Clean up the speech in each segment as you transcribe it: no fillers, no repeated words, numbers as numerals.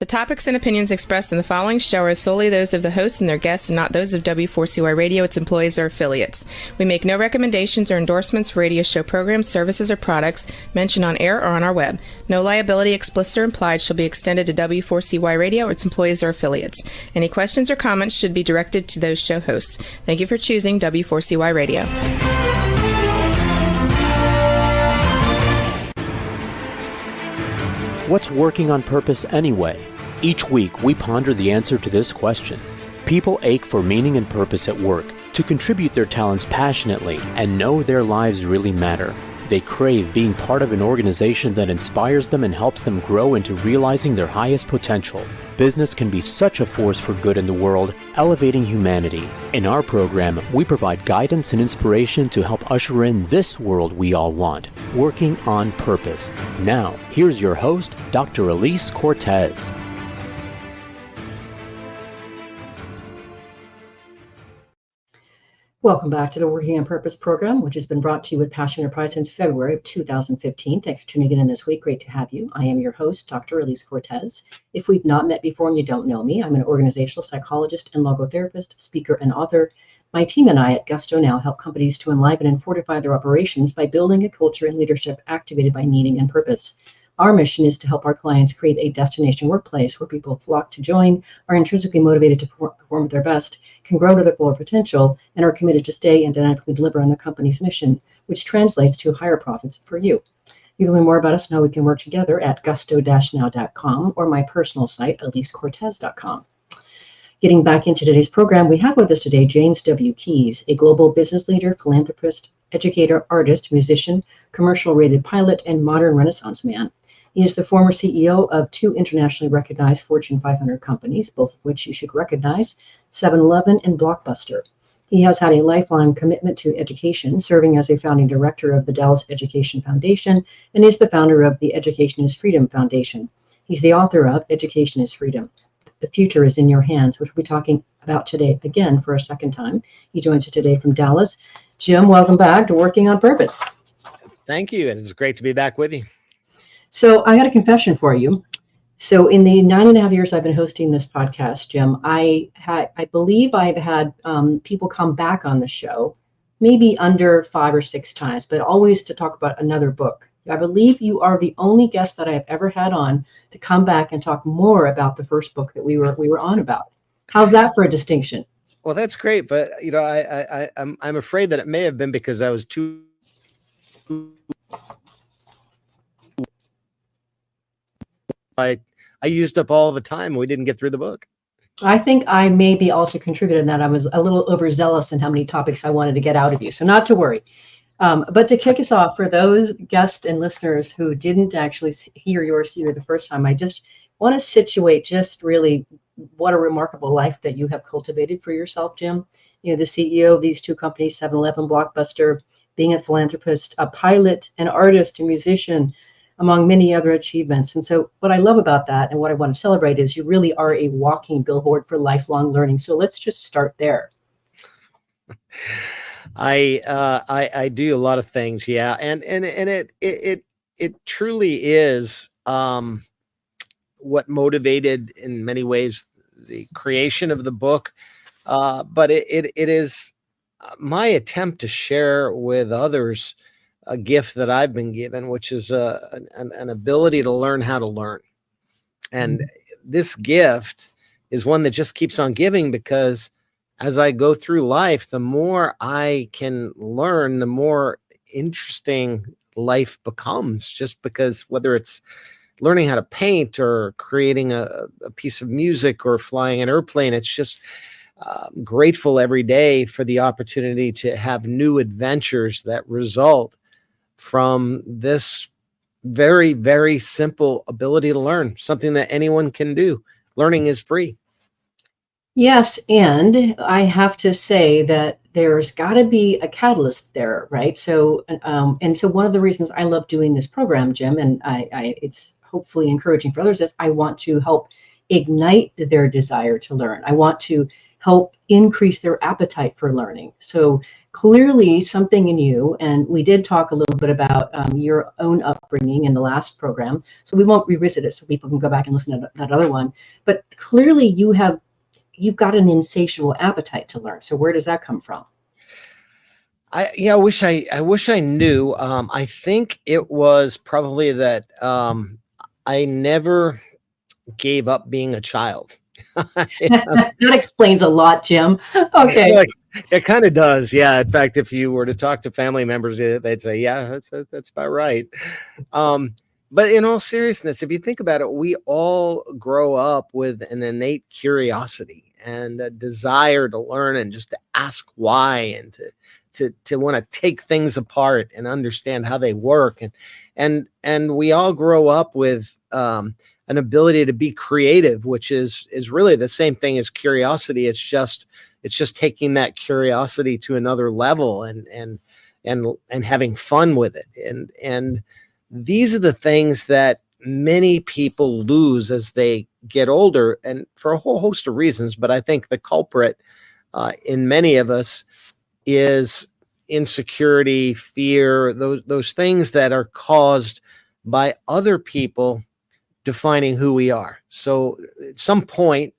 The topics and opinions expressed in the following show are solely those of the host and their guests and not those of W4CY Radio, its employees, or affiliates. We make no recommendations or endorsements for radio show programs, services, or products mentioned on air or on our web. No liability, explicit or implied, shall be extended to W4CY Radio, its employees, or affiliates. Any questions or comments should be directed to those show hosts. Thank you for choosing W4CY Radio. What's working on purpose anyway? Each week, we ponder the answer to this question. People ache for meaning and purpose at work, to contribute their talents passionately and know their lives really matter. They crave being part of an organization that inspires them and helps them grow into realizing their highest potential. Business can be such a force for good in the world, elevating humanity. In our program, we provide guidance and inspiration to help usher in this world we all want, working on purpose. Now, here's your host, Dr. Alise Cortez. Welcome back to the Working on Purpose program, which has been brought to you with passion and pride since February of 2015. Thanks for tuning in this week. Great to have you. I am your host, Dr. Alise Cortez. If we've not met before and you don't know me, I'm an organizational psychologist and logotherapist, speaker, and author. My team and I at Gusto Now help companies to enliven and fortify their operations by building a culture and leadership activated by meaning and purpose. Our mission is to help our clients create a destination workplace where people flock to join, are intrinsically motivated to perform at their best, can grow to their full potential, and are committed to stay and dynamically deliver on the company's mission, which translates to higher profits for you. You can learn more about us and how we can work together at gusto-now.com or my personal site, alisecortez.com. Getting back into today's program, we have with us today James W. Keyes, a global business leader, philanthropist, educator, artist, musician, commercial-rated pilot, and modern Renaissance man. He is the former CEO of two internationally recognized Fortune 500 companies, both of which you should recognize, 7-Eleven and Blockbuster. He has had a lifelong commitment to education, serving as a founding director of the Dallas Education Foundation, and is the founder of the Education is Freedom Foundation. He's the author of Education is Freedom. The Future is in Your Hands, which we'll be talking about today again for a second time. He joins us today from Dallas. Jim, welcome back to Working on Purpose. Thank you. It's great to be back with you. So I got a confession for you. So in the 9.5 years I've been hosting this podcast, Jim, I believe I've had people come back on the show, maybe under 5 or 6 times, but always to talk about another book. I believe you are the only guest that I have ever had on to come back and talk more about the first book that we were on about. How's that for a distinction? Well, that's great, but you know, I'm afraid that it may have been because I was too. I used up all the time. We didn't get through the book. I think I maybe also contributed in that I was a little overzealous in how many topics I wanted to get out of you. So not to worry. But to kick us off, for those guests and listeners who didn't actually hear your series the first time, I just want to situate just really what a remarkable life that you have cultivated for yourself, Jim. You know, the CEO of these two companies, 7-Eleven, Blockbuster, being a philanthropist, a pilot, an artist, a musician, among many other achievements. And so what I love about that and what I want to celebrate is you really are a walking billboard for lifelong learning. So let's just start there. I do a lot of things. Yeah. And it truly is what motivated in many ways the creation of the book. But it is my attempt to share with others a gift that I've been given, which is an ability to learn how to learn. And this gift is one that just keeps on giving, because as I go through life, the more I can learn, the more interesting life becomes, just because whether it's learning how to paint or creating a piece of music or flying an airplane, it's just grateful every day for the opportunity to have new adventures that result from this very, very simple ability to learn, something that anyone can do. Learning is free. Yes, and I have to say that there's got to be a catalyst there, right? So, and so one of the reasons I love doing this program, Jim, and it's hopefully encouraging for others, is I want to help ignite their desire to learn. I want to help increase their appetite for learning. So clearly something in you, and we did talk a little bit about your own upbringing in the last program, so we won't revisit it so people can go back and listen to that other one, but clearly you've got an insatiable appetite to learn. So where does that come from? I wish I knew. I think it was probably that I never gave up being a child. That explains a lot, Jim. Okay. Like, it kind of does. Yeah. In fact, if you were to talk to family members, they'd say, yeah, that's about right. But in all seriousness, if you think about it, we all grow up with an innate curiosity and a desire to learn and just to ask why and to want to take things apart and understand how they work. And we all grow up with an ability to be creative, which is really the same thing as curiosity. It's just taking that curiosity to another level and having fun with it. And these are the things that many people lose as they get older, and for a whole host of reasons. But I think the culprit in many of us is insecurity, fear, those things that are caused by other people defining who we are. So at some point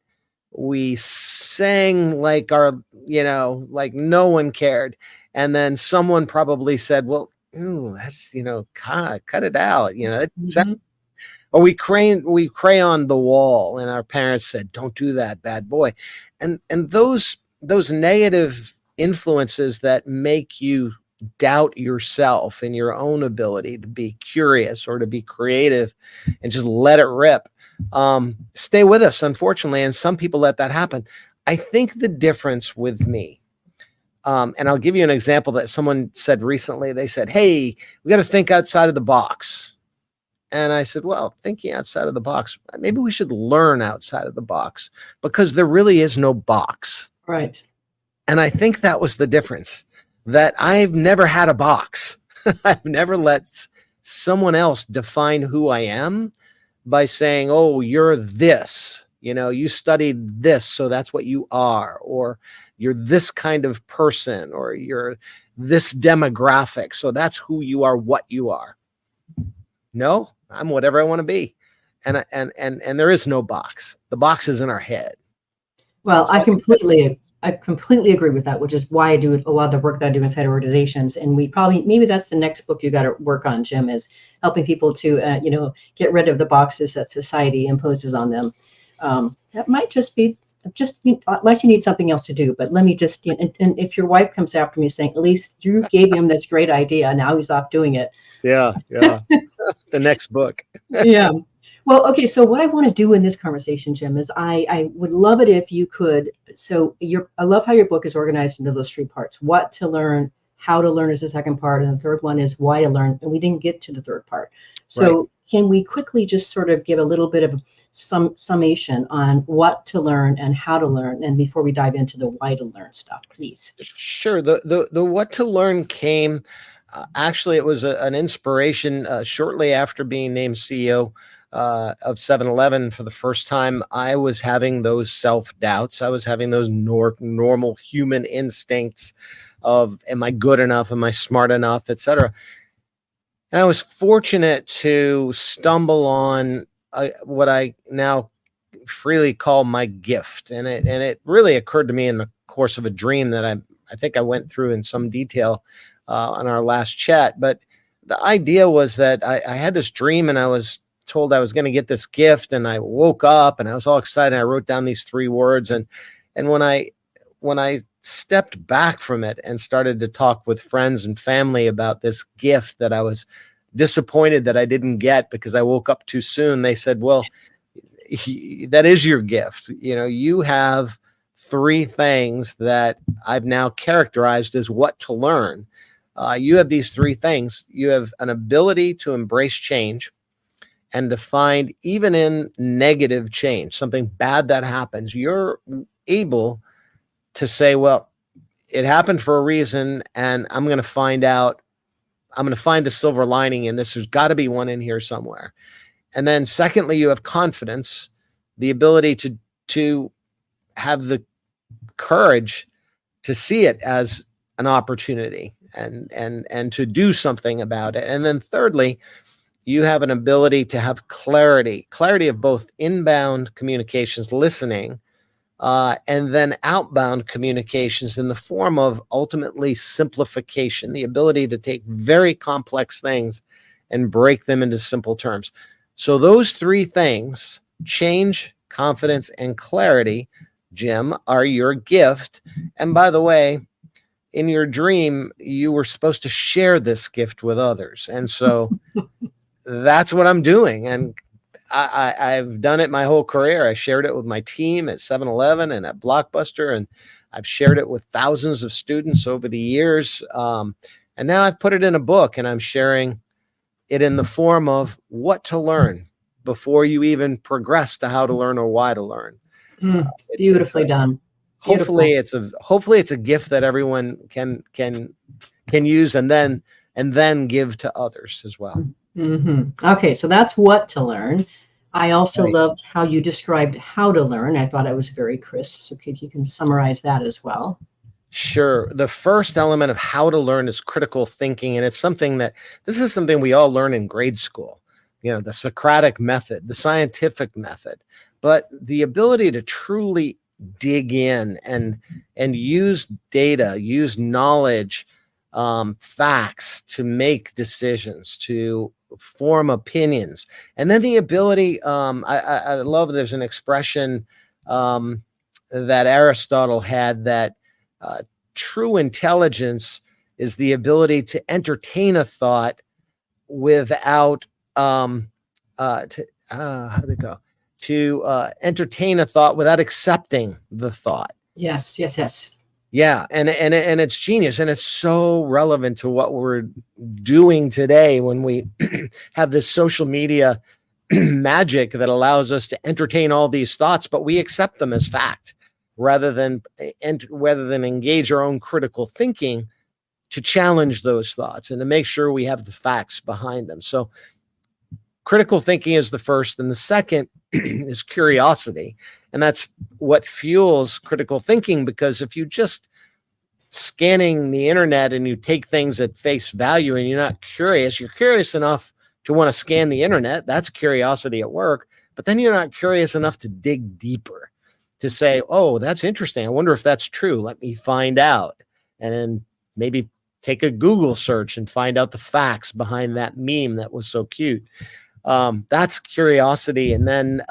we sang like like no one cared. And then someone probably said, well, ooh, that's, cut it out. Or we crayon the wall and our parents said, don't do that, bad boy. And those negative influences that make you doubt yourself and your own ability to be curious or to be creative and just let it rip, stay with us, unfortunately. And some people let that happen. I think the difference with me, and I'll give you an example that someone said recently. They said, hey, we got to think outside of the box. And I said, well, thinking outside of the box, maybe we should learn outside of the box, because there really is no box. Right. And I think that was the difference, that I've never had a box. I've never let someone else define who I am by saying, oh, you're this, you studied this, so that's what you are, or you're this kind of person, or you're this demographic, so that's who you are, what you are. No, I'm whatever I want to be. And there is no box. The box is in our head. Well, I completely agree with that, which is why I do a lot of the work that I do inside organizations. And maybe that's the next book you got to work on, Jim, is helping people to, get rid of the boxes that society imposes on them. That might just be like you need something else to do. But let me just, and if your wife comes after me saying, Alise, you gave him this great idea, now he's off doing it. Yeah. The next book. Yeah. Well, okay. So what I want to do in this conversation, Jim, is I would love it if you could. I love how your book is organized into those three parts: what to learn, how to learn is the second part, and the third one is why to learn. And we didn't get to the third part. So right. Can we quickly just sort of give a little bit of some summation on what to learn and how to learn, and before we dive into the why to learn stuff, please? Sure. The what to learn came. Actually, it was an inspiration shortly after being named CEO of 7-Eleven for the first time. I was having those self-doubts. I was having those normal human instincts of, am I good enough? Am I smart enough, etc. And I was fortunate to stumble on what I now freely call my gift. And it really occurred to me in the course of a dream that I think I went through in some detail on our last chat. But the idea was that I had this dream, and I was told I was going to get this gift, and I woke up and I was all excited. I wrote down these 3 words. And when I stepped back from it and started to talk with friends and family about this gift that I was disappointed that I didn't get because I woke up too soon, they said, well, that is your gift. You have 3 things that I've now characterized as what to learn. You have these 3 things. You have an ability to embrace change and to find, even in negative change, something bad that happens, you're able to say, well, it happened for a reason, and I'm going to find the silver lining, and there's got to be one in here somewhere. And then secondly, you have confidence, the ability to have the courage to see it as an opportunity and to do something about it. And then thirdly, you have an ability to have clarity of both inbound communications, listening, and then outbound communications in the form of ultimately simplification, the ability to take very complex things and break them into simple terms. So those three things, change, confidence, and clarity, Jim, are your gift. And by the way, in your dream, you were supposed to share this gift with others. And so that's what I'm doing. And I've done it my whole career. I shared it with my team at 7-Eleven and at Blockbuster, and I've shared it with thousands of students over the years. And now I've put it in a book, and I'm sharing it in the form of what to learn before you even progress to how to learn or why to learn. Beautifully done. Hopefully it's a gift that everyone can use and then give to others as well. Mm-hmm. Okay, so that's what to learn. I also Right. loved how you described how to learn. I thought it was very crisp. So if you can summarize that as well. Sure. The first element of how to learn is critical thinking. And it's something this is something we all learn in grade school, the Socratic method, the scientific method, but the ability to truly dig in and use data, use knowledge, facts to make decisions, to form opinions. And then the ability, I love, there's an expression that Aristotle had that true intelligence is the ability to entertain a thought without entertain a thought without accepting the thought. Yes. Yeah, and it's genius, and it's so relevant to what we're doing today when we have this social media magic that allows us to entertain all these thoughts, but we accept them as fact rather than engage our own critical thinking to challenge those thoughts and to make sure we have the facts behind them. So critical thinking is the first, and the second is curiosity. And that's what fuels critical thinking, because if you just scanning the internet and you take things at face value and you're not curious, you're curious enough to want to scan the internet. That's curiosity at work. But then you're not curious enough to dig deeper, to say, oh, that's interesting. I wonder if that's true. Let me find out. And then maybe take a Google search and find out the facts behind that meme that was so cute. That's curiosity. And then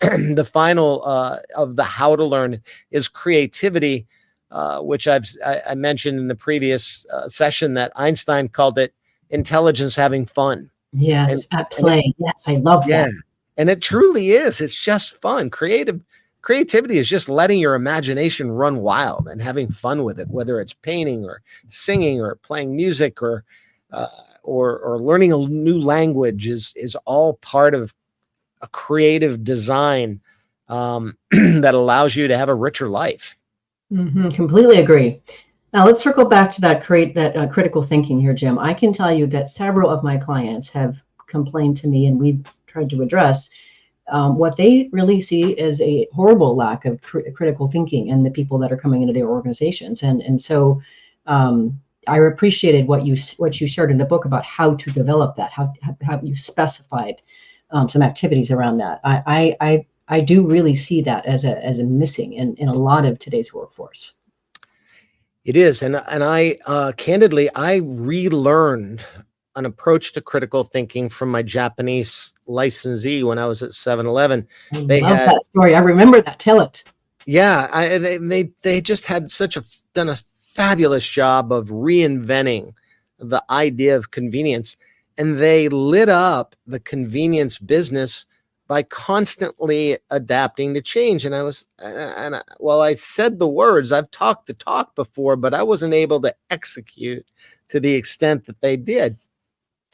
the final of the how to learn is creativity, which I mentioned in the previous session, that Einstein called it intelligence having fun. Yes, at play. Yes, I love that. And it truly is. It's just fun. Creativity is just letting your imagination run wild and having fun with it, whether it's painting or singing or playing music or learning a new language is all part of a creative design that allows you to have a richer life. Mm-hmm, completely agree. Now let's circle back to that critical thinking here, Jim. I can tell you that several of my clients have complained to me, and we've tried to address what they really see as a horrible lack of critical thinking in the people that are coming into their organizations. And so I appreciated what you shared in the book about how to develop that, how you specified some activities around that. I do really see that as a missing in a lot of today's workforce. It is. And I candidly, I relearned an approach to critical thinking from my Japanese licensee when I was at 7-Eleven. I love that story. I remember that. Tell it. Yeah, they just had done a fabulous job of reinventing the idea of convenience, and they lit up the convenience business by constantly adapting to change. And I said the words, I've talked the talk before, but I wasn't able to execute to the extent that they did.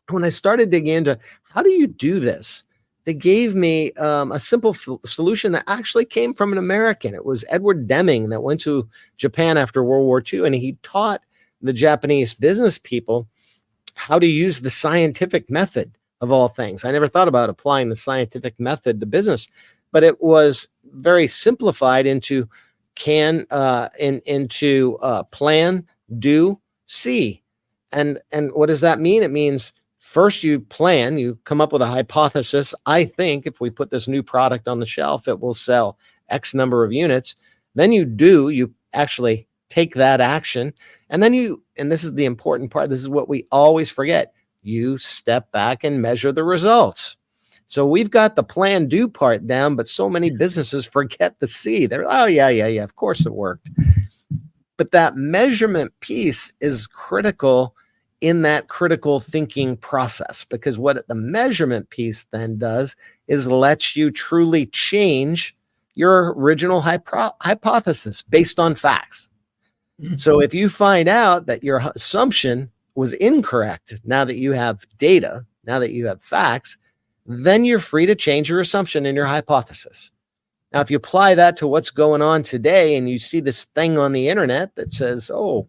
When I started digging into how do you do this, they gave me a simple solution that actually came from an American. It was Edward Deming that went to Japan after World War II, and he taught the Japanese business people how to use the scientific method of all things. I never thought about applying the scientific method to business, but it was very simplified into into plan, do, see. And what does that mean? It means first you plan, you come up with a hypothesis. I think if we put this new product on the shelf, it will sell X number of units. Then you actually take that action. And then and this is the important part, this is what we always forget, you step back and measure the results. So we've got the plan, do part down, but so many businesses forget the see. They're, oh, yeah, of course it worked. But that measurement piece is critical in that critical thinking process, because what the measurement piece then does is lets you truly change your original hypothesis based on facts. So if you find out that your assumption was incorrect, now that you have data, now that you have facts, then you're free to change your assumption in your hypothesis. Now, if you apply that to what's going on today and you see this thing on the internet that says, oh,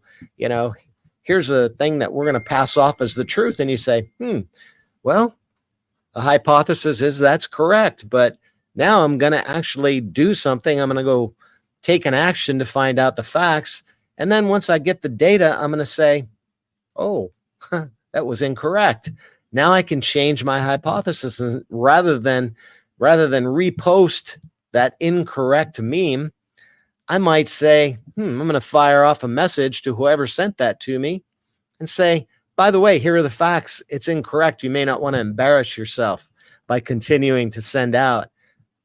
here's a thing that we're going to pass off as the truth. And you say, well, the hypothesis is that's correct, but now I'm going to actually do something. I'm going to go take an action to find out the facts. And then once I get the data, I'm going to say, oh, that was incorrect. Now I can change my hypothesis, and rather than repost that incorrect meme, I might say, I'm going to fire off a message to whoever sent that to me and say, by the way, here are the facts. It's incorrect. You may not want to embarrass yourself by continuing to send out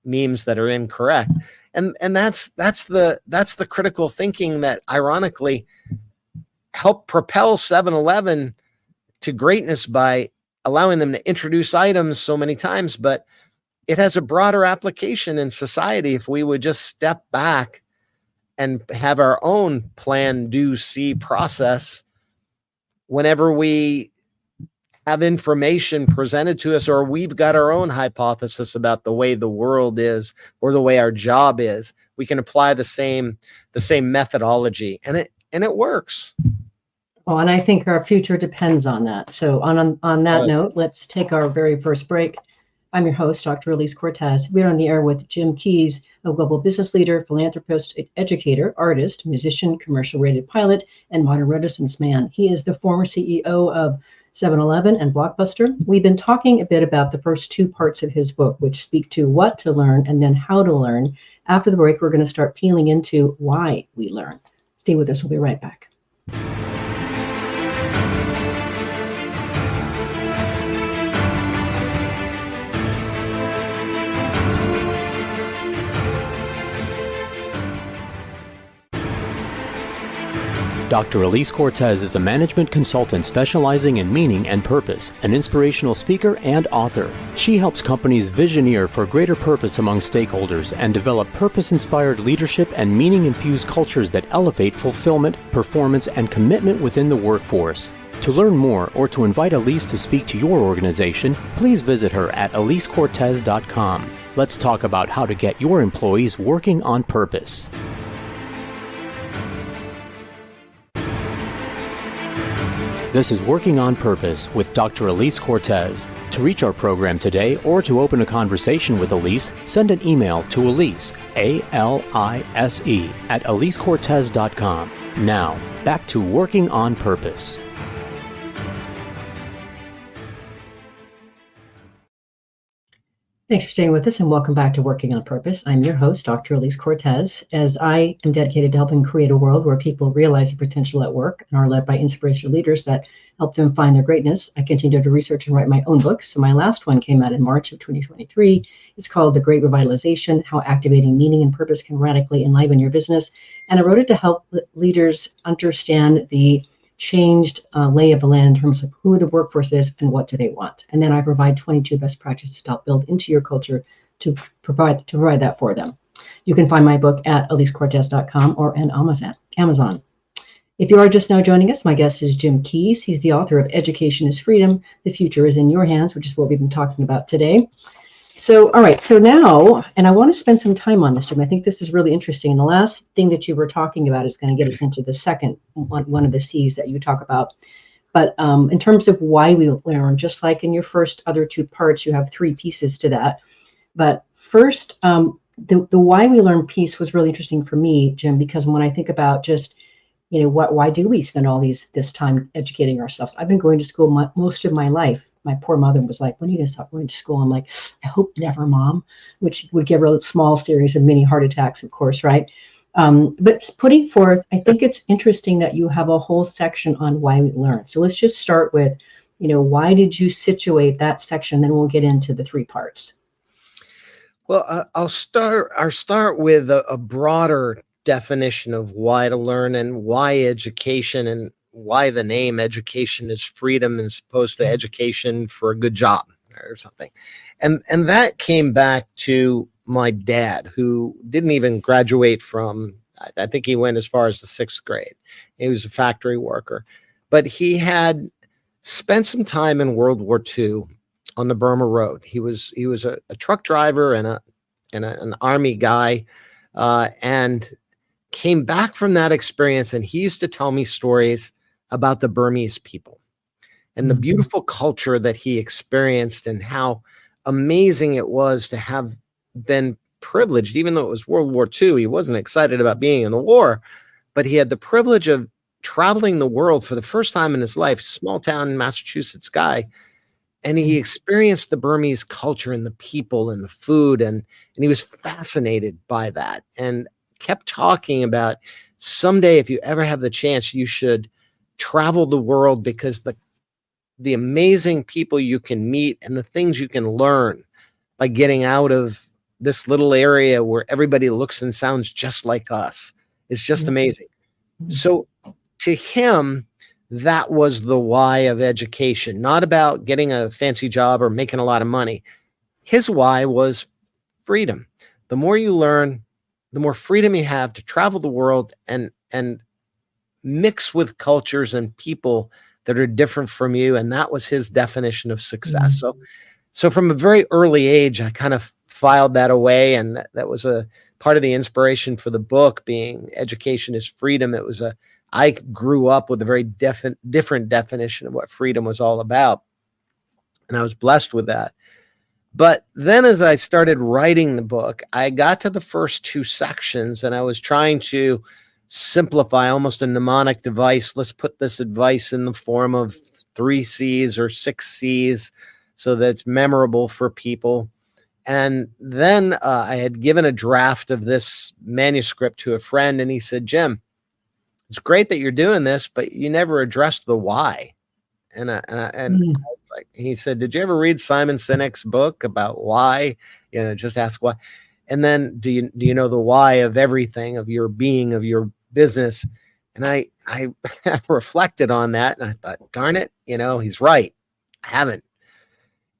memes that are incorrect. And that's the critical thinking that ironically helped propel 7-Eleven to greatness by allowing them to introduce items so many times, but it has a broader application in society if we would just step back and have our own plan, do, see process whenever we have information presented to us, or we've got our own hypothesis about the way the world is or the way our job is. We can apply the same methodology, and it works. Well, and I think our future depends on that. So on that note, let's take our very first break. I'm your host, Dr. Alise Cortez. We're on the air with Jim Keyes, a global business leader, philanthropist, educator, artist, musician, commercial rated pilot, and modern Renaissance man. He is the former CEO of 7-Eleven and Blockbuster. We've been talking a bit about the first two parts of his book, which speak to what to learn and then how to learn. After the break, we're going to start peeling into why we learn. Stay with us. We'll be right back. Dr. Alise Cortez is a management consultant specializing in meaning and purpose, an inspirational speaker and author. She helps companies visioneer for greater purpose among stakeholders and develop purpose-inspired leadership and meaning-infused cultures that elevate fulfillment, performance, and commitment within the workforce. To learn more or to invite Alise to speak to your organization, please visit her at alisecortez.com. Let's talk about how to get your employees working on purpose. This is Working on Purpose with Dr. Alise Cortez. To reach our program today or to open a conversation with Alise, send an email to Alise, A-L-I-S-E, at alisecortez.com. Now, back to Working on Purpose. Thanks for staying with us and welcome back to Working on Purpose. I'm your host, Dr. Alise Cortez, as I am dedicated to helping create a world where people realize their potential at work and are led by inspirational leaders that help them find their greatness. I continue to research and write my own books. So my last one came out in March of 2023. It's called The Great Revitalization, How Activating Meaning and Purpose Can Radically Enliven Your Business. And I wrote it to help leaders understand the changed lay of the land in terms of who the workforce is and what do they want. And then I provide 22 best practices to help build into your culture to provide that for them. You can find my book at alisecortez.com or on Amazon. If you are just now joining us, my guest is Jim Keyes. He's the author of Education is Freedom. The Future is in Your Hands, which is what we've been talking about today. So, all right. So now, and I want to spend some time on this, Jim. I think this is really interesting. And the last thing that you were talking about is going to get us into the second one of the C's that you talk about. But in terms of why we learn, just like in your first other two parts, you have three pieces to that. But first, the why we learn piece was really interesting for me, Jim, because when I think about just, why do we spend all this time educating ourselves? I've been going to school most of my life. My poor mother was like, when are you going to stop going to school? I'm like, I hope never, Mom, which would give her a small series of mini heart attacks, of course, right? But putting forth, I think it's interesting that you have a whole section on why we learn. So let's just start with, why did you situate that section? Then we'll get into the three parts. Well, I'll start with a broader definition of why to learn and why education, and why the name education is freedom as opposed to education for a good job or something. And that came back to my dad, who didn't even graduate from, I think he went as far as the 6th grade. He was a factory worker, but he had spent some time in World War II on the Burma Road. He was a truck driver and an army guy, and came back from that experience. And he used to tell me stories about the Burmese people and the beautiful culture that he experienced, and how amazing it was to have been privileged. Even though it was World War II, he wasn't excited about being in the war, but he had the privilege of traveling the world for the first time in his life, small town Massachusetts guy. And he experienced the Burmese culture and the people and the food, and he was fascinated by that, and kept talking about, someday, if you ever have the chance, you should travel the world, because the amazing people you can meet and the things you can learn by getting out of this little area where everybody looks and sounds just like us is just amazing. So to him, that was the why of education, not about getting a fancy job or making a lot of money. His why was freedom. The more you learn, the more freedom you have to travel the world and mix with cultures and people that are different from you. And that was his definition of success. So from a very early age, I kind of filed that away. And that was a part of the inspiration for the book, being education is freedom. I grew up with a very different definition of what freedom was all about. And I was blessed with that. But then as I started writing the book, I got to the first 2 sections, and I was trying to simplify, almost a mnemonic device. Let's put this advice in the form of 3 C's or 6 C's so that it's memorable for people. And then I had given a draft of this manuscript to a friend, and he said, Jim, it's great that you're doing this, but you never addressed the why. And I was like, he said, did you ever read Simon Sinek's book about why? Just ask why. And then do you know the why of everything, of your being, of your business? And I reflected on that, and I thought, darn it, he's right. I haven't.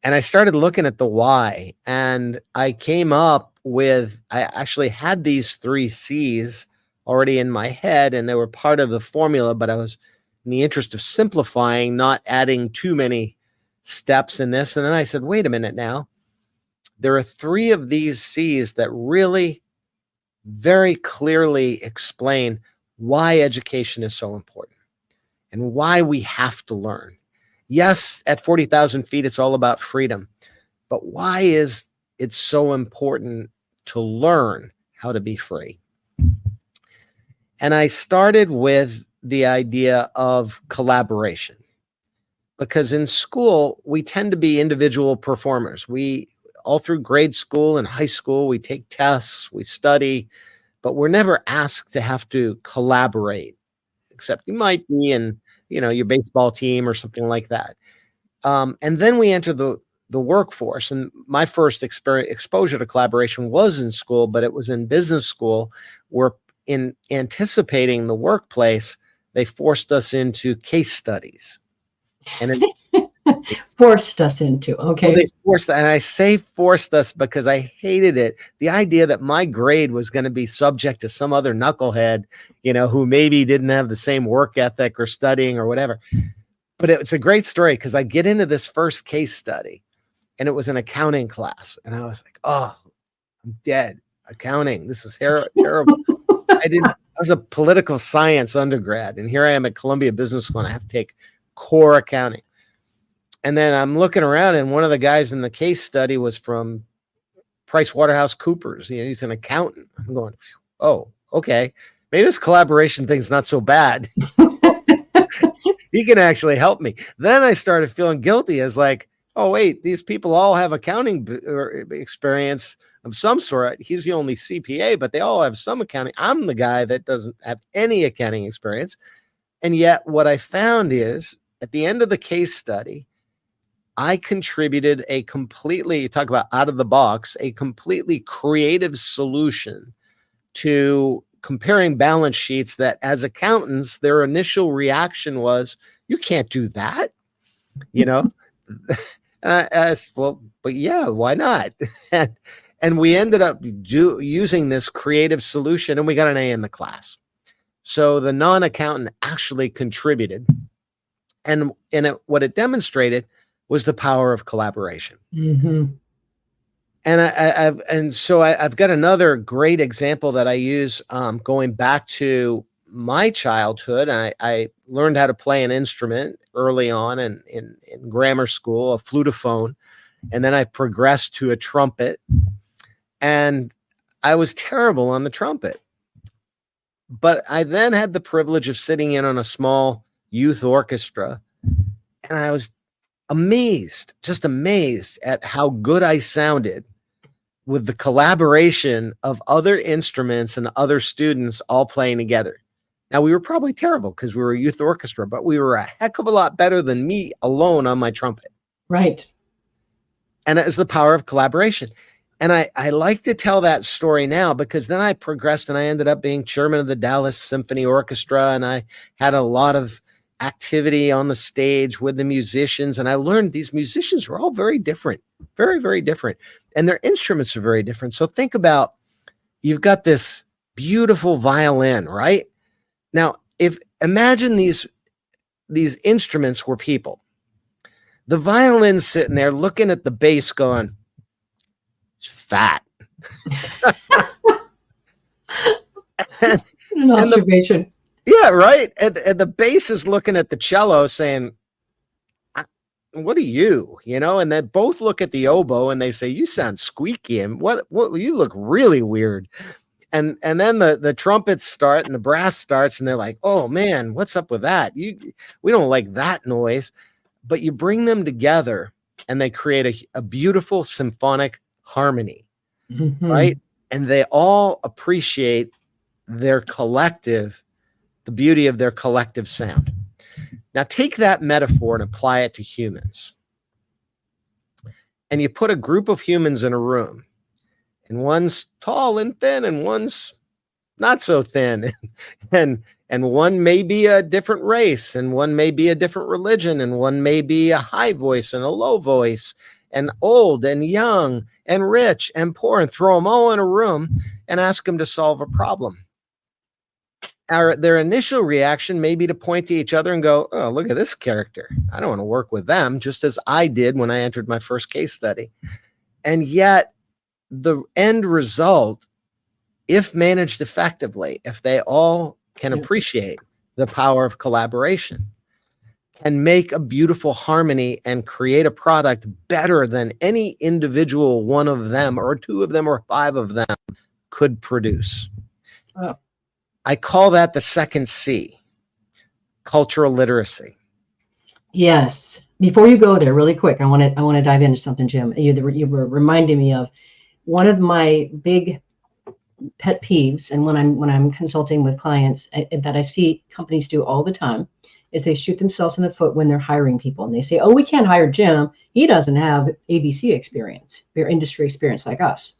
And I started looking at the why, and I came up with, I actually had these 3 C's already in my head, and they were part of the formula, but I was, in the interest of simplifying, not adding too many steps in this. And then I said, wait a minute now. There are 3 of these C's that really very clearly explain why education is so important and why we have to learn. Yes, at 40,000 feet, it's all about freedom, but why is it so important to learn how to be free? And I started with the idea of collaboration, because in school, we tend to be individual performers. We, all through grade school and high school, we take tests, we study, but we're never asked to have to collaborate, except you might be in, your baseball team or something like that. And then we enter the workforce. And my first exposure to collaboration was in school, but it was in business school, where in anticipating the workplace, they forced us into case studies. And forced us into, okay. Well, they forced, and I say forced us because I hated it. The idea that my grade was going to be subject to some other knucklehead, who maybe didn't have the same work ethic or studying or whatever. But it's a great story, because I get into this first case study, and it was an accounting class. And I was like, oh, I'm dead. Accounting. This is terrible. I was a political science undergrad, and here I am at Columbia Business School, and I have to take core accounting. And then I'm looking around, and one of the guys in the case study was from PricewaterhouseCoopers. He's an accountant. I'm going, oh, okay. Maybe this collaboration thing's not so bad. He can actually help me. Then I started feeling guilty as like, oh, wait, these people all have accounting experience of some sort. He's the only CPA, but they all have some accounting. I'm the guy that doesn't have any accounting experience. And yet what I found is at the end of the case study, I contributed a completely, you talk about out of the box, a completely creative solution to comparing balance sheets that as accountants, their initial reaction was, you can't do that, And I asked, well, but yeah, why not? And we ended up using this creative solution, and we got an A in the class. So the non-accountant actually contributed. And what it demonstrated was the power of collaboration. Mm-hmm. And I've got another great example that I use going back to my childhood. I learned how to play an instrument early on in grammar school, a flutophone, and then I progressed to a trumpet. And I was terrible on the trumpet. But I then had the privilege of sitting in on a small youth orchestra, and I was just amazed at how good I sounded with the collaboration of other instruments and other students all playing together. Now, we were probably terrible because we were a youth orchestra, but we were a heck of a lot better than me alone on my trumpet. Right. And it was the power of collaboration. And I like to tell that story now because then I progressed and I ended up being chairman of the Dallas Symphony Orchestra. And I had a lot of activity on the stage with the musicians. And I learned these musicians were all very different, very, very different. And their instruments are very different. So think about, you've got this beautiful violin, right? Now, imagine these instruments were people. The violin's sitting there looking at the bass going, fat. An observation. Yeah, right. And the bass is looking at the cello saying, what are you? And they both look at the oboe and they say, you sound squeaky and what you look really weird. And then the trumpets start and the brass starts and they're like, oh man, what's up with that? We don't like that noise. But you bring them together and they create a beautiful symphonic harmony, right? And they all appreciate the beauty of their collective sound. Now take that metaphor and apply it to humans. And you put a group of humans in a room, and one's tall and thin, and one's not so thin, and one may be a different race, and one may be a different religion, and one may be a high voice and a low voice, and old and young and rich and poor, and throw them all in a room and ask them to solve a problem. Their initial reaction may be to point to each other and go, oh, look at this character. I don't want to work with them, just as I did when I entered my first case study. And yet the end result, if managed effectively, if they all can appreciate the power of collaboration, can make a beautiful harmony and create a product better than any individual one of them or two of them or five of them could produce. Oh. I call that the second C, cultural literacy. Yes. Before you go there, really quick, I want to dive into something, Jim. You were reminding me of one of my big pet peeves, and when I'm consulting with clients that I see companies do all the time, is they shoot themselves in the foot when they're hiring people, and they say, "Oh, we can't hire Jim. He doesn't have ABC experience, or industry experience like us."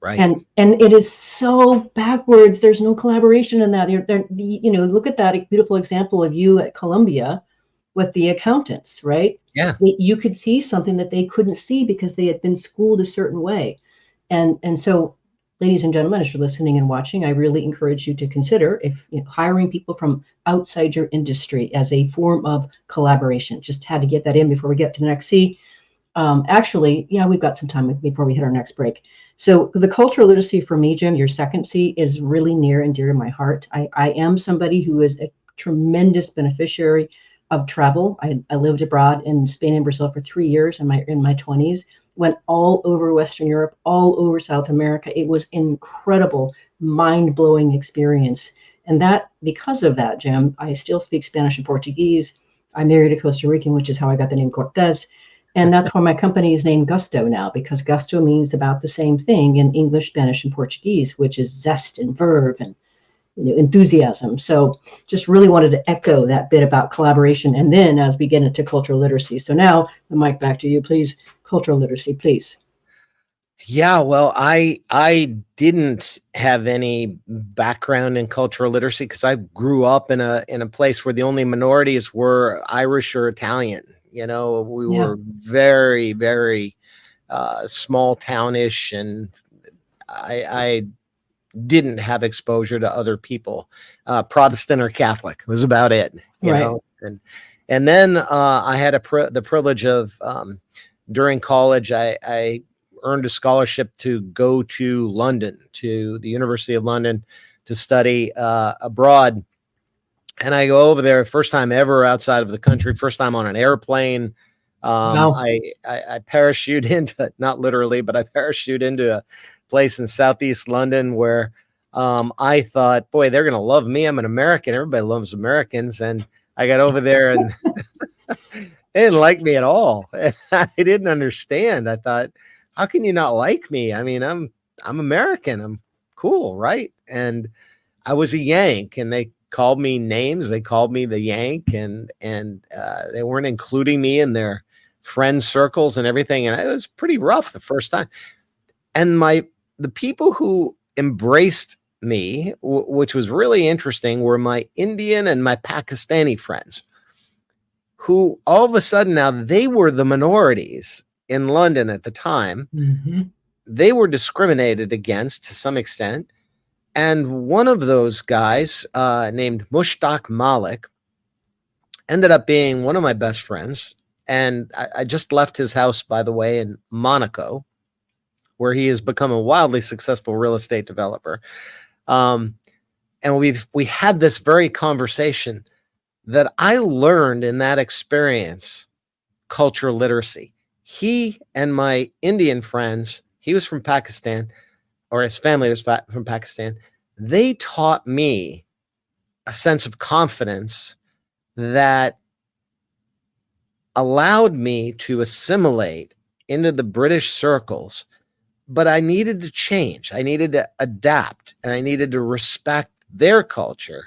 Right. And it is so backwards. There's no collaboration in that. Look at that beautiful example of you at Columbia with the accountants, right? Yeah. You could see something that they couldn't see because they had been schooled a certain way. And so, ladies and gentlemen, as you're listening and watching, I really encourage you to consider hiring people from outside your industry as a form of collaboration. Just had to get that in before we get to the next C. We've got some time before we hit our next break. So the cultural literacy for me, Jim, your second C, is really near and dear to my heart. I am somebody who is a tremendous beneficiary of travel. I lived abroad in Spain and Brazil for 3 years in my 20s. went all over Western Europe, all over South America. It was incredible, mind-blowing experience. And that, because of that, Jim, I still speak Spanish and Portuguese. I married a Costa Rican, which is how I got the name Cortez. And that's why my company is named Gusto now, because gusto means about the same thing in English, Spanish, and Portuguese, which is zest and verve and enthusiasm. So just really wanted to echo that bit about collaboration. And then as we get into cultural literacy. So now the mic back to you, please. Cultural literacy, please. Yeah, well, I didn't have any background in cultural literacy because I grew up in a place where the only minorities were Irish or Italian. We were very, very small townish, and I didn't have exposure to other people. Protestant or Catholic was about it. You know, and then I had the privilege of during college, I earned a scholarship to go to London, to the University of London, to study abroad. And I go over there, first time ever outside of the country, first time on an airplane. Wow. I parachute into, not literally, but I parachute into a place in Southeast London where I thought, boy, they're going to love me. I'm an American. Everybody loves Americans. And I got over there and they didn't like me at all. I didn't understand. I thought, how can you not like me? I mean, I'm American. I'm cool, right? And I was a Yank, and they called me names. They called me the Yank, and they weren't including me in their friend circles and everything. And it was pretty rough the first time. And the people who embraced me, which was really interesting, were my Indian and my Pakistani friends, who all of a sudden now they were the minorities in London at the time. Mm-hmm. They were discriminated against to some extent. And one of those guys named Mushtaq Malik ended up being one of my best friends. And I just left his house, by the way, in Monaco, where he has become a wildly successful real estate developer. And we had this very conversation that I learned in that experience, cultural literacy. He and my Indian friends, he was from Pakistan, or his family was from Pakistan. They taught me a sense of confidence that allowed me to assimilate into the British circles, but I needed to change. I needed to adapt, and I needed to respect their culture,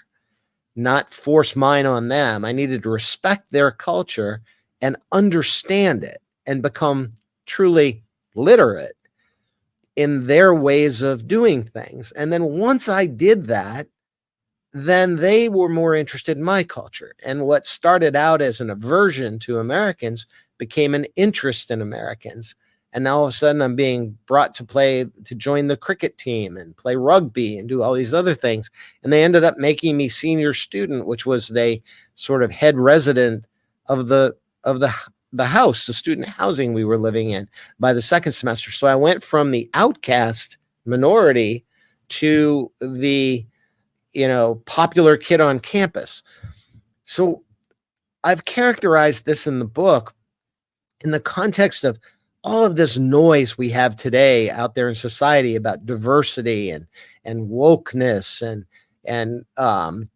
not force mine on them. I needed to respect their culture and understand it and become truly literate in their ways of doing things. And then once I did that, then they were more interested in my culture. And what started out as an aversion to Americans became an interest in Americans. And now all of a sudden I'm being brought to join the cricket team and play rugby and do all these other things. And they ended up making me senior student, which was the sort of head resident of the house, the student housing we were living in, by the second semester. So I went from the outcast minority to the, popular kid on campus. So I've characterized this in the book in the context of all of this noise we have today out there in society about diversity and wokeness and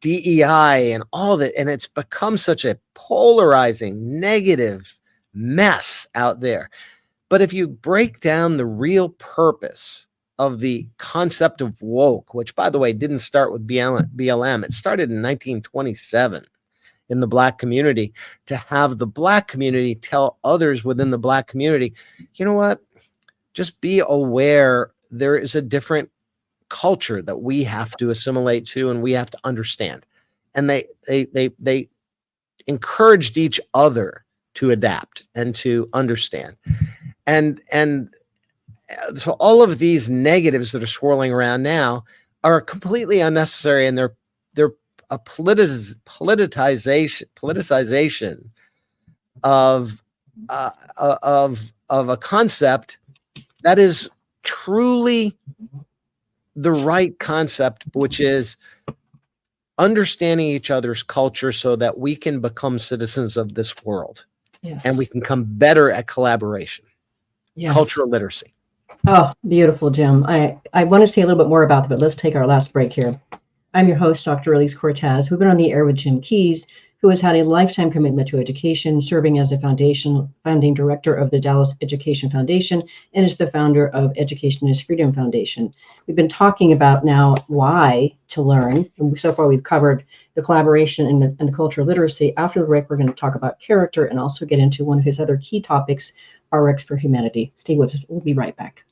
DEI and all that. And it's become such a polarizing, negative mess out there. But if you break down the real purpose of the concept of woke, which, by the way, didn't start with BLM, it started in 1927 in the Black community, to have the Black community tell others within the Black community, you know what, just be aware there is a different culture that we have to assimilate to and we have to understand. And they encouraged each other to adapt and to understand. And so all of these negatives that are swirling around now are completely unnecessary, and they're a politicization of a concept that is truly the right concept, which is understanding each other's culture so that we can become citizens of this world. Yes. And we can come better at collaboration. Yes. cultural literacy. Oh, beautiful, Jim. I want to say a little bit more about that, but let's take our last break here. I'm your host, Dr. Alise Cortez. We've been on the air with Jim Keyes, who has had a lifetime commitment to education, serving as a founding director of the Dallas Education Foundation, and is the founder of Education is Freedom Foundation. We've been talking about now why to learn, and so far we've covered the collaboration and the cultural literacy. After the break, we're going to talk about character and also get into one of his other key topics, RX for Humanity. Stay with us. We'll be right back.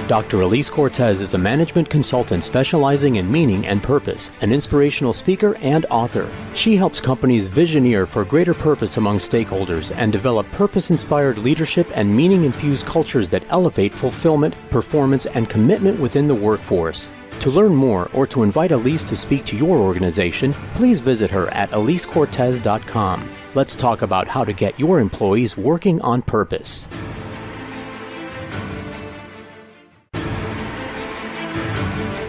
Dr. Alise Cortez is a management consultant specializing in meaning and purpose, an inspirational speaker and author. She helps companies visioneer for greater purpose among stakeholders and develop purpose-inspired leadership and meaning-infused cultures that elevate fulfillment, performance, and commitment within the workforce. To learn more or to invite Alise to speak to your organization, please visit her at alisecortez.com. Let's talk about how to get your employees working on purpose.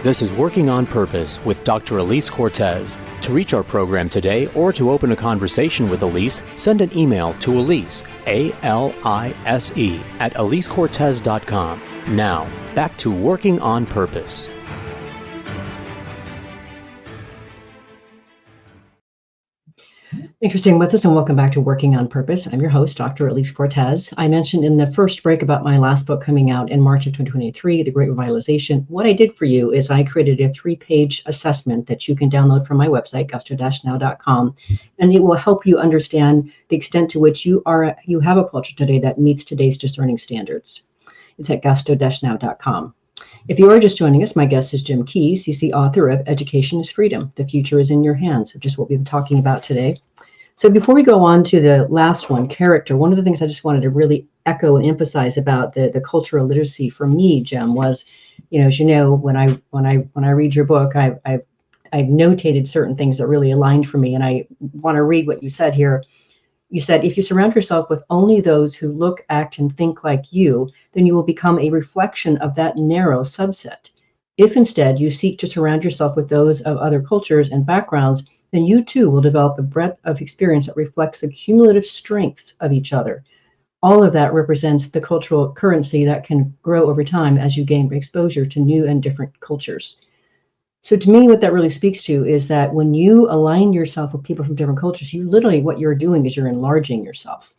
This is Working on Purpose with Dr. Alise Cortez. To reach our program today or to open a conversation with Alise, send an email to Alise, A-L-I-S-E, at alisecortez.com. Now, back to Working on Purpose. Interesting with us, and welcome back to Working on Purpose. I'm your host, Dr. Alise Cortez. I mentioned in the first break about my last book coming out in March of 2023, The Great Revitalization. What I did for you is I created a 3-page assessment that you can download from my website, gusto-now.com, and it will help you understand the extent to which you have a culture today that meets today's discerning standards. It's at gusto-now.com. If you are just joining us, my guest is Jim Keyes. He's the author of Education is Freedom. The Future is in Your Hands, which is what we've been talking about today. So before we go on to the last one, character, one of the things I just wanted to really echo and emphasize about the cultural literacy for me, Jim, was, as you know, when I read your book, I've notated certain things that really aligned for me, and I want to read what you said here. You said, if you surround yourself with only those who look, act, and think like you, then you will become a reflection of that narrow subset. If instead you seek to surround yourself with those of other cultures and backgrounds, then you too will develop a breadth of experience that reflects the cumulative strengths of each other. All of that represents the cultural currency that can grow over time as you gain exposure to new and different cultures. So to me, what that really speaks to is that when you align yourself with people from different cultures, you literally, what you're doing is you're enlarging yourself.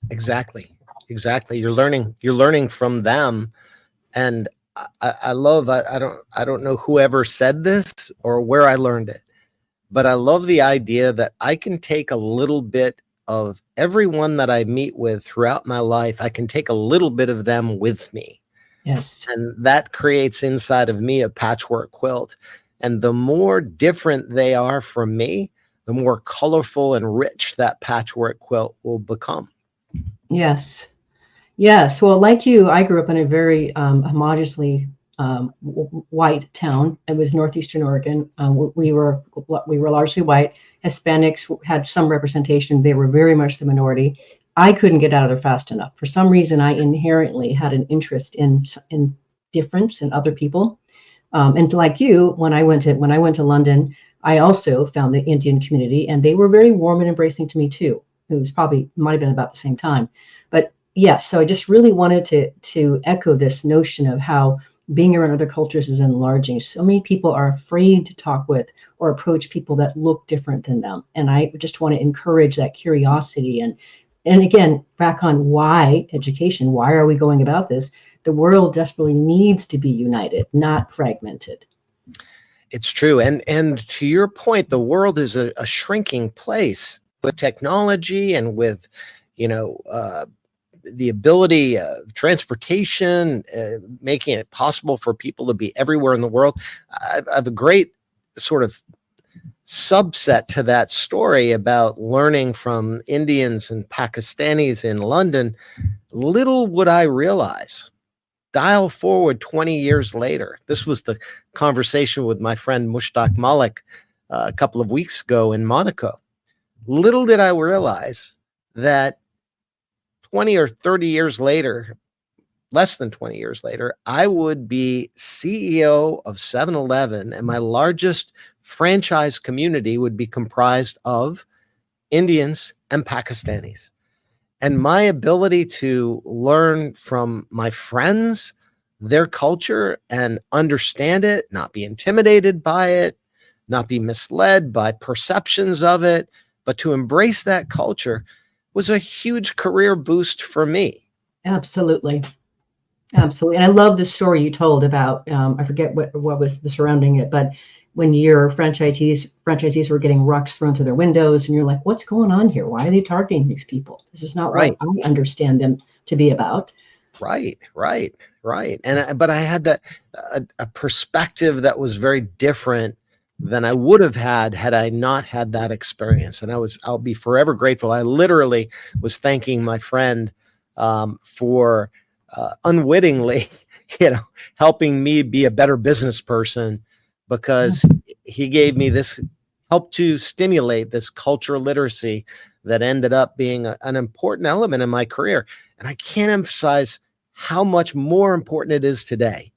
Exactly. You're learning from them. And I love, I don't know whoever said this or where I learned it, but I love the idea that I can take a little bit of everyone that I meet with throughout my life. I can take a little bit of them with me. Yes. And that creates inside of me a patchwork quilt. And the more different they are from me, the more colorful and rich that patchwork quilt will become. Yes. Well, like you, I grew up in a very homogeneously white town. It was northeastern Oregon. We were largely white. Hispanics had some representation. They were very much the minority. I couldn't get out of there fast enough. For some reason, I inherently had an interest in difference in other people. And like you, when I went to London, I also found the Indian community, and they were very warm and embracing to me too. It was might have been about the same time. But yes, so I just really wanted to echo this notion of how being around other cultures is enlarging. So many people are afraid to talk with or approach people that look different than them. And I just want to encourage that curiosity. And again, back on why education, why are we going about this? The world desperately needs to be united, not fragmented. It's true. And to your point, the world is a shrinking place with technology and with, the ability of transportation, making it possible for people to be everywhere in the world. I have a great sort of subset to that story about learning from Indians and Pakistanis in London. Little would I realize, dial forward 20 years later. This was the conversation with my friend Mushtaq Malik a couple of weeks ago in Monaco. Little did I realize that 20 or 30 years later, less than 20 years later, I would be CEO of 7-Eleven, and my largest franchise community would be comprised of Indians and Pakistanis. And my ability to learn from my friends, their culture, and understand it, not be intimidated by it, not be misled by perceptions of it, but to embrace that culture was a huge career boost for me. Absolutely. Absolutely. And I love the story you told about, I forget what was the surrounding it, but when your franchisees were getting rocks thrown through their windows, and you're like, what's going on here? Why are they targeting these people? This is not Right. what I understand them to be about. Right. But I had a perspective that was very different than I would have had I not had that experience. And I'll be forever grateful. I literally was thanking my friend for unwittingly, helping me be a better business person, because he gave me this, helped to stimulate this cultural literacy that ended up being an important element in my career. And I can't emphasize how much more important it is today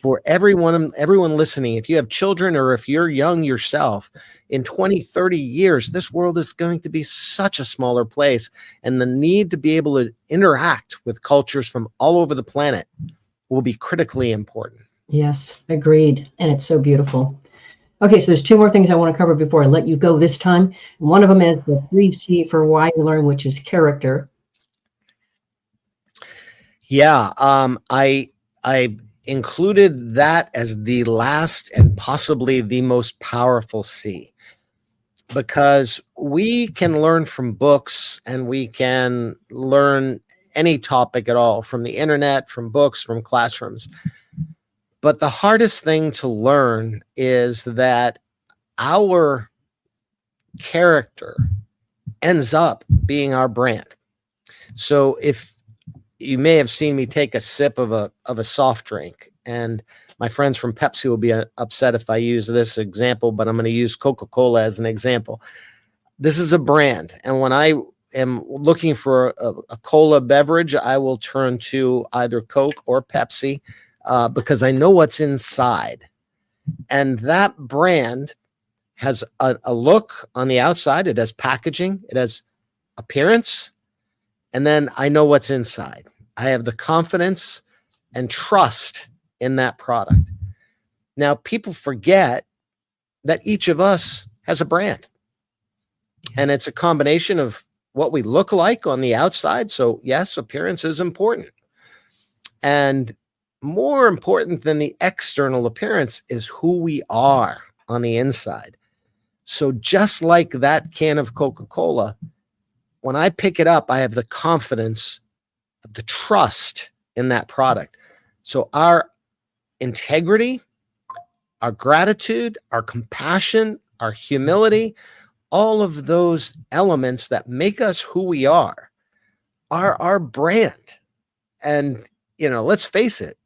for everyone listening. If you have children or if you're young yourself, in 20, 30 years, this world is going to be such a smaller place, and the need to be able to interact with cultures from all over the planet will be critically important. Yes, agreed. And it's so beautiful. Okay, so there's two more things I want to cover before I let you go this time. One of them is the 3C for why you learn, which is character. Yeah, I included that as the last and possibly the most powerful C, because we can learn from books, and we can learn any topic at all from the internet, from books, from classrooms. But the hardest thing to learn is that our character ends up being our brand. So if you may have seen me take a sip of a soft drink, and my friends from Pepsi will be upset if I use this example, but I'm going to use Coca-Cola as an example. This is a brand, and when I am looking for a cola beverage, I will turn to either Coke or Pepsi, because I know what's inside. And that brand has a look on the outside. It has packaging, it has appearance, and then I know what's inside. I have the confidence and trust in that product. Now, people forget that each of us has a brand, and it's a combination of what we look like on the outside. So yes, appearance is important. And more important than the external appearance is who we are on the inside. So just like that can of Coca-Cola, when I pick it up, I have the confidence of the trust in that product. So our integrity, our gratitude, our compassion, our humility, all of those elements that make us who we are our brand. And, let's face it,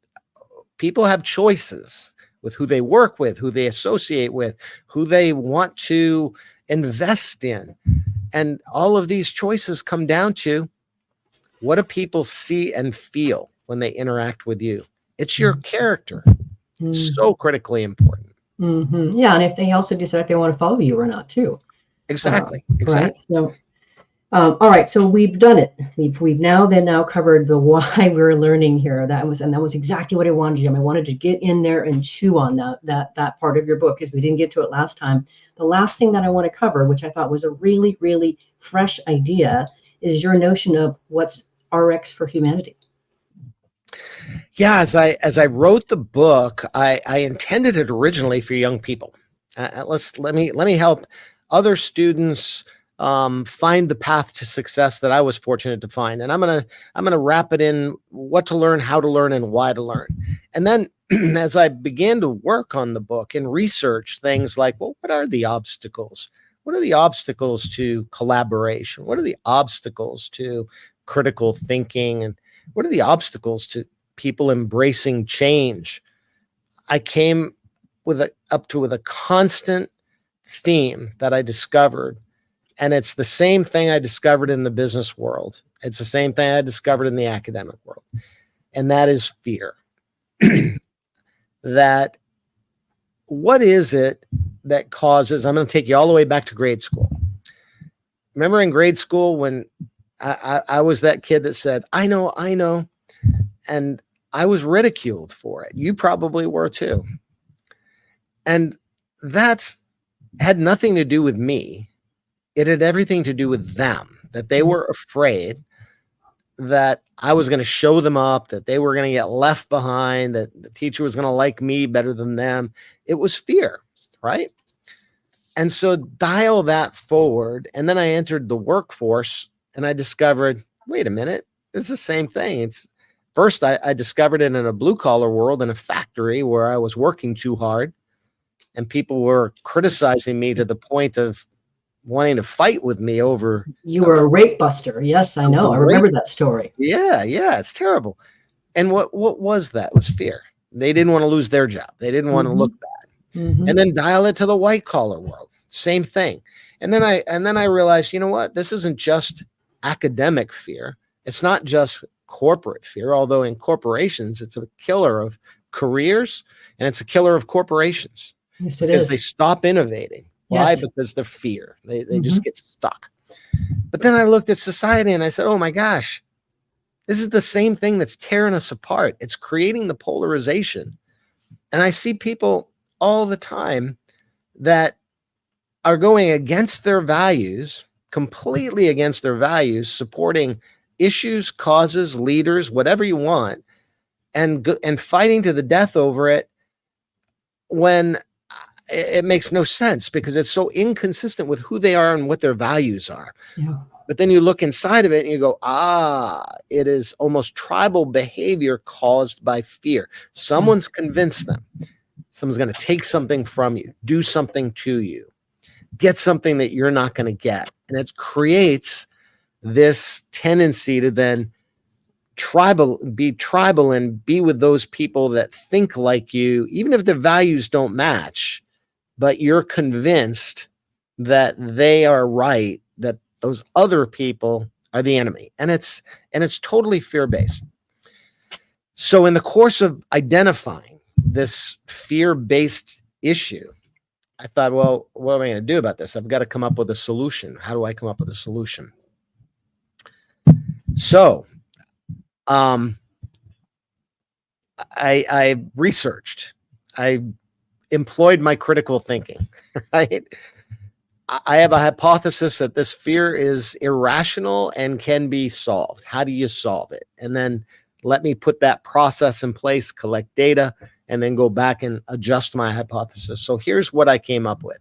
people have choices with who they work with, who they associate with, who they want to invest in. And all of these choices come down to, what do people see and feel when they interact with you? It's your character. It's so critically important. Mm-hmm. Yeah, and if they also decide they want to follow you or not, too. Exactly. Right. So, all right. So we've done it. We've now covered the why we're learning here. That was exactly what I wanted to do. I wanted to get in there and chew on that part of your book, because we didn't get to it last time. The last thing that I want to cover, which I thought was a really, really fresh idea, is your notion of what's RX for humanity. Yeah, as I wrote the book, I intended it originally for young people. Let me help other students find the path to success that I was fortunate to find. And I'm gonna wrap it in what to learn, how to learn, and why to learn. And then as I began to work on the book and research things like, well, what are the obstacles? What are the obstacles to collaboration? What are the obstacles to critical thinking? And what are the obstacles to people embracing change? I came with a constant theme that I discovered. And it's the same thing I discovered in the business world. It's the same thing I discovered in the academic world. and that is fear. That what is it that causes, I'm going to take you all the way back to grade school. Remember in grade school when I was that kid that said, I know. And I was ridiculed for it. You probably were too. And that's had nothing to do with me. It had everything to do with them, that they were afraid that I was going to show them up, that they were going to get left behind, that the teacher was going to like me better than them. It was fear, right? And so dial that forward. And then I entered the workforce and I discovered, wait a minute, it's the same thing. It's first, I discovered it in a blue collar world in a factory where I was working too hard and people were criticizing me to the point of wanting to fight with me over. You were a rape buster. Yes, I know. I remember that story. Yeah, it's terrible. And what was that? It was fear. They didn't want to lose their job. They didn't want to look bad. And then dial it to the white collar world. Same thing. And then I realized, you know what? This isn't just academic fear. It's not just corporate fear, although in corporations, it's a killer of careers and it's a killer of corporations. Yes, it because is. they stop innovating. Why? Yes. Because they're fear. They just get stuck. But then I looked at society and I said, oh my gosh, this is the same thing that's tearing us apart. It's creating the polarization. And I see people all the time that are going against their values, completely against their values, supporting issues, causes, leaders, whatever you want, and fighting to the death over it when it makes no sense because it's so inconsistent with who they are and what their values are. Yeah. But then you look inside of it and you go, it is almost tribal behavior caused by fear. Someone's convinced them. Someone's going to take something from you, do something to you, get something that you're not going to get. And it creates this tendency to then be tribal and be with those people that think like you, even if the values don't match, but you're convinced that they are right, that those other people are the enemy. And it's totally fear-based. So in the course of identifying this fear-based issue, I thought, well, what am I going to do about this? I've got to come up with a solution. How do I come up with a solution? So I researched, I employed my critical thinking, right? I have a hypothesis that this fear is irrational and can be solved. How do you solve it? And then let me put that process in place, collect data, and then go back and adjust my hypothesis. So here's what I came up with.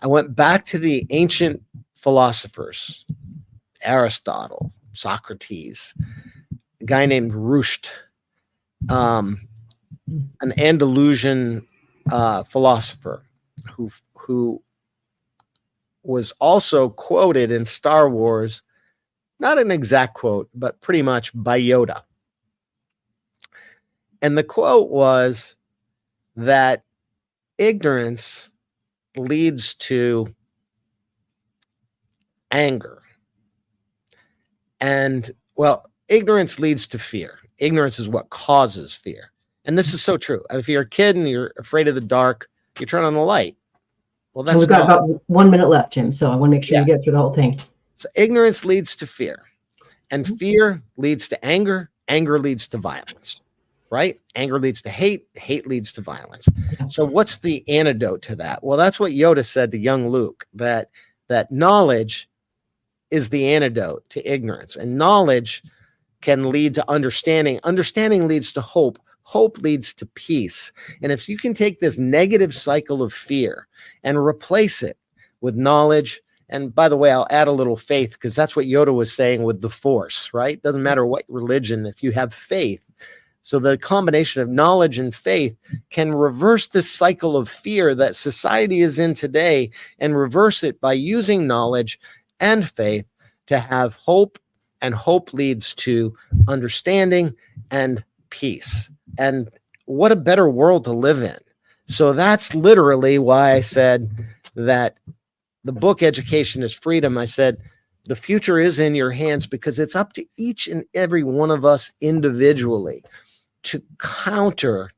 I went back to the ancient philosophers, Aristotle, Socrates, a guy named Rusht, an Andalusian philosopher who was also quoted in Star Wars, not an exact quote, but pretty much by Yoda. And the quote was that ignorance leads to anger. And, well, ignorance leads to fear. Ignorance is what causes fear. And this is so true. If you're a kid and you're afraid of the dark, you turn on the light. Well, that's we've got about 1 minute left, Jim. So I want to make sure you get through the whole thing. So ignorance leads to fear. And fear leads to anger. Anger leads to violence. Right? Anger leads to hate. Hate leads to violence. So what's the antidote to that? Well, that's what Yoda said to young Luke, that knowledge is the antidote to ignorance. And knowledge can lead to understanding. Understanding leads to hope. Hope leads to peace. And if you can take this negative cycle of fear and replace it with knowledge, and by the way, I'll add a little faith because that's what Yoda was saying with the Force, right? Doesn't matter what religion, if you have faith. So the combination of knowledge and faith can reverse this cycle of fear that society is in today and reverse it by using knowledge and faith to have hope, and hope leads to understanding and peace. And what a better world to live in. So that's literally why I said that the book Education is Freedom. I said, The future is in your hands because it's up to each and every one of us individually to conquer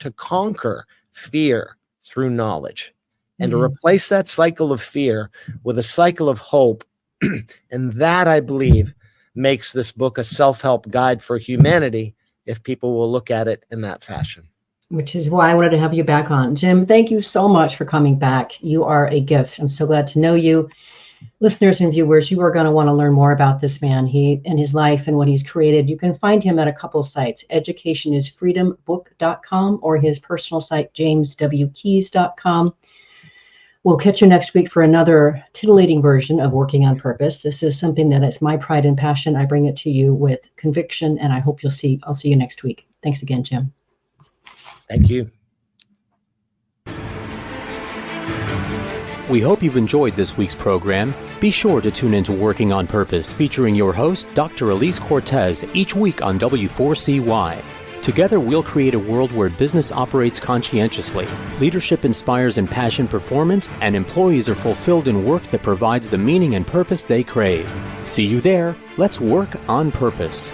fear through knowledge and to replace that cycle of fear with a cycle of hope. And that, I believe, makes this book a self-help guide for humanity if people will look at it in that fashion. Which is why I wanted to have you back on. Jim, thank you so much for coming back. You are a gift. I'm so glad to know you. Listeners and viewers, you are going to want to learn more about this man, he and his life and what he's created. You can find him at a couple sites, educationisfreedombook.com or his personal site, jameswkeys.com. We'll catch you next week for another titillating version of Working on Purpose. This is something that is my pride and passion. I bring it to you with conviction, and I hope I'll see you next week. Thanks again, Jim. Thank you. We hope you've enjoyed this week's program. Be sure to tune into Working on Purpose, featuring your host, Dr. Alise Cortez, each week on W4CY. Together, we'll create a world where business operates conscientiously, leadership inspires impassioned performance, and employees are fulfilled in work that provides the meaning and purpose they crave. See you there. Let's work on purpose.